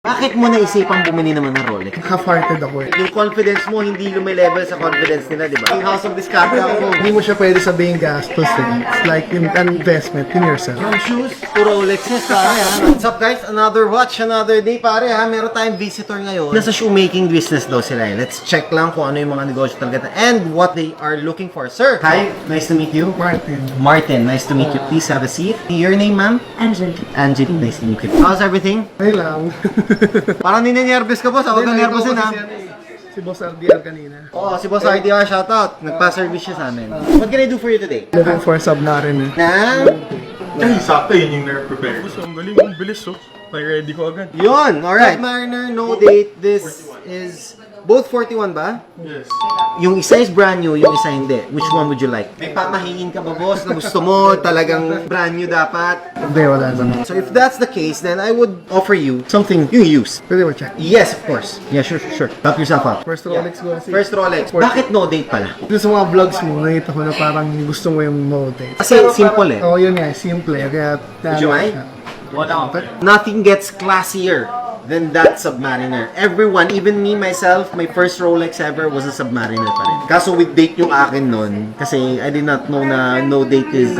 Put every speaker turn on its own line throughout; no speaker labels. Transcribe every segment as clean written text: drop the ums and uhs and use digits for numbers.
Bakit mo naisipang bumili naman ng Rolex?
Half-hearted ako eh.
Yung confidence mo hindi lumilevel sa confidence nila, di ba? Yung house of discard ako.
Hindi mo siya pwede sabihin gastos eh. It's like an investment in yourself.
From shoes to Rolexes, pare ha. What's up guys? Another watch, another day, pare ha. Meron tayong visitor ngayon. Nasa shoemaking business daw sila eh. Let's check lang kung ano yung mga negosyo talaga and what they are looking for. Sir, hi. Nice to meet you.
Martin.
Martin, nice to meet you. Please have a seat. Your name, ma'am?
Angel.
Angie, nice to meet you. How's everything?
Ay lang.
Parang ninenervous ka, boss. Huwag kang nervousin, ha?
Si Boss RDR kanina.
Oo, si Boss RDR, shoutout. Nagpa-service siya sa amin. What can I do for you today?
Looking for Submariner.
Na?
Ay, sakto yun yung na-prepare ko. So, ang galing, ang bilis oh. May ready ko agad.
Yun! Alright. Submariner, no date. This is both 41 ba?
Yes.
Yung isa is brand new, yung isa hindi. Which one would you like? May papahingin ka ba, boss, na gusto mo talagang brand new dapat?
Hindi, wala naman.
So if that's the case, then I would offer you something you use.
Pwede ba check?
Yes, of course. Yeah, sure. Help yourself out.
First Rolex ko kasi.
First Rolex. Bakit no date pala?
Doon sa mga vlogs mo, nakita ko na parang gusto mo yung mode.
Kasi simple eh.
Oo, yun nga, simple. Kaya,
Would you mind? Nothing gets classier than that Submariner. Everyone, even me, myself, my first Rolex ever was a Submariner pa rin. Kaso with date yung akin nun, kasi I did not know na no date is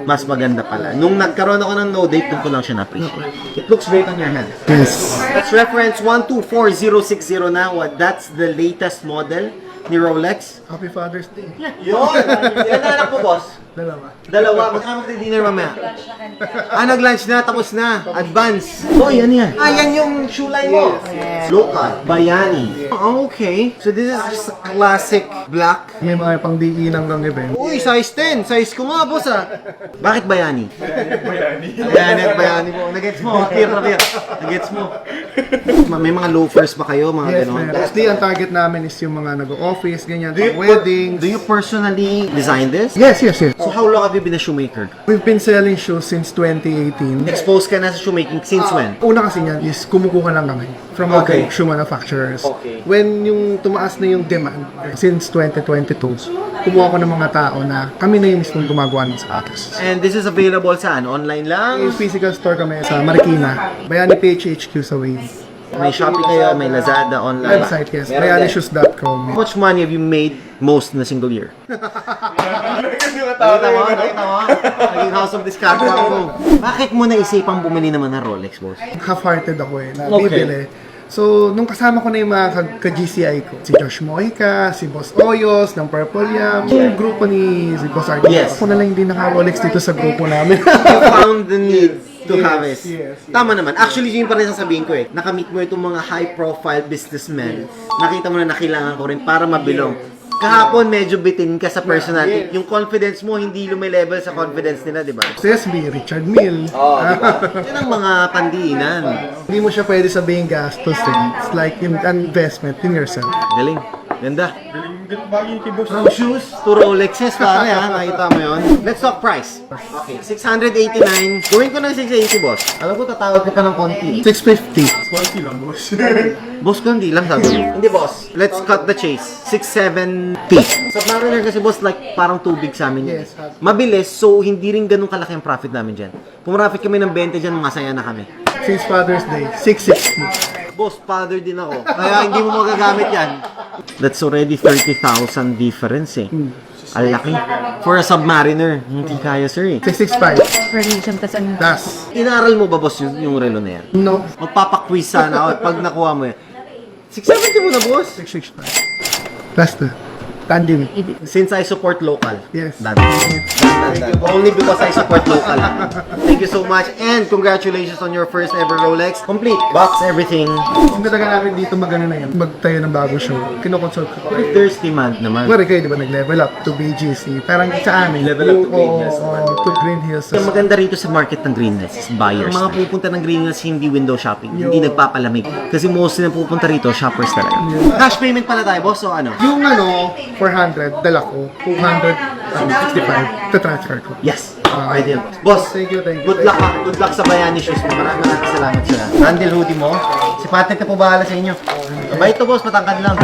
mas maganda pala. Nung nagkaroon ako ng no date, doon ko lang siya na-appreciate. It looks great on your hand.
Yes.
Let's reference 124060 na. That's the latest model ni Rolex.
Happy Father's Day.
Yun! Ilan na anak mo, boss?
Dalawa.
Magkano magdi-dinner mamaya? Nag-lunch na, tapos na. Advance. Hoy, ano yan? Yan yung shoe line mo. Local. Bayani. Okay. So this is just a classic black.
May mga pang-diinang ng event.
Uy, size 10. Size ko nga, boss Bakit Bayani? Bayani at Bayani mo. Nagets mo. Nagets mo. May mga loafers ba kayo? Mga
Yes,
ganon?
man. Mostly, ang target namin is yung mga nag-office, ganyan, weddings.
Do you personally design this?
Yes.
So how long have you been a shoemaker?
We've been selling shoes since 2018.
Exposed ka na sa shoemaking since when?
Una kasi niyan is kumukuha lang kami from
Okay.
other shoe manufacturers.
Okay.
When yung tumaas na yung demand, since 2022, kumuha ko ng mga tao na kami na yung mismong gumagawa ng sapatos.
And this is available saan? Online lang?
Yung physical store kami sa Marikina, Bayani PHHQ sa Wave.
May Shopee kayo, may Lazada, online.
Website, yes,
Meron din.
bayanishoes.com.
How much money have you made most in a single year? Nakita mo? Naging house of discard ako. Bakit mo naisipang bumili naman ng Rolex, boss?
Half-hearted ako eh, na
Okay.
bibili. So, nung kasama ko na yung mga ka-GCI ko, si Josh Mojica, si Boss Oyos, ng Purple Yam, yung grupo ni si Boss RD.
Yes.
Ako na lang hindi naka-Rolex dito sa grupo namin.
You found the need to have it.
Yes.
Tama naman. Actually, yun pa rin sasabihin ko eh. Nakamit mo itong mga high-profile businessmen. Nakita mo na kailangan ko rin para mabilong. Kahapon, medyo bitin ka sa personality. Yung confidence mo, hindi lumilevel sa confidence nila, di ba?
SSB, Richard Mille.
Yan ang mga pandiinan.
Hindi mo siya pwede sabihin gastos eh. It's like an investment in yourself.
Galing. Ganda.
Galing bagay kay boss.
From shoes to Rolexes, pare ha. Nakita mo yun. Let's talk price. Okay, 689. Gawin ko ng 680, boss. Alam ko, tatawag ka pa ng konti.
650.
Quality lang, boss.
Boss ko, hindi lang sabi mo. Hindi, boss. Let's cut the chase. 670. Submariner kasi, boss, like parang tubig sa amin.
Yes.
Mabilis, so hindi rin ganun kalaki ang profit namin dyan. Pumrofit kami ng 20 dyan, masaya na kami.
Since Father's Day, 660.
Boss, father din ako. Kaya hindi mo magagamit yan. That's already 30,000 difference eh. Ang laki. For a Submariner, hindi kaya, sir eh.
665.
Variation, tas ano.
Das.
Inaral mo ba, boss, yung relo na yan?
No.
Magpapaquiz sana ako pag nakuha mo yan. 670 mo na, boss.
665. Last na. Tandem.
Since I support local.
Yes.
Done. Only because I support local. Thank you so much and congratulations on your first ever Rolex. Complete. Box, everything.
Kung talaga namin dito magano na yan, magtayo ng bagong show, kinoconsult ko.
If there's demand naman.
Mari kayo, di ba, nag-level up to BGC. Parang sa amin.
Level up to Green Hills
naman. To Green Hills.
Yung maganda rito sa market ng Green Hills is buyers. Ang mga pupunta ng Green Hills hindi window shopping. Hindi nagpapalamig. Kasi mostly na pupunta rito, shoppers talaga. Cash payment pala tayo, boss. So ano?
Yung 400, dala ko. 265, ta-transfer ko.
Yes. Ideal. Boss,
Thank you.
good luck ha. Good luck sa Bayani Shoes mo. Maraming salamat sila. Handle hoodie mo. Si Patrick na po bahala sa inyo. Mabait to, boss. Matangkad lang.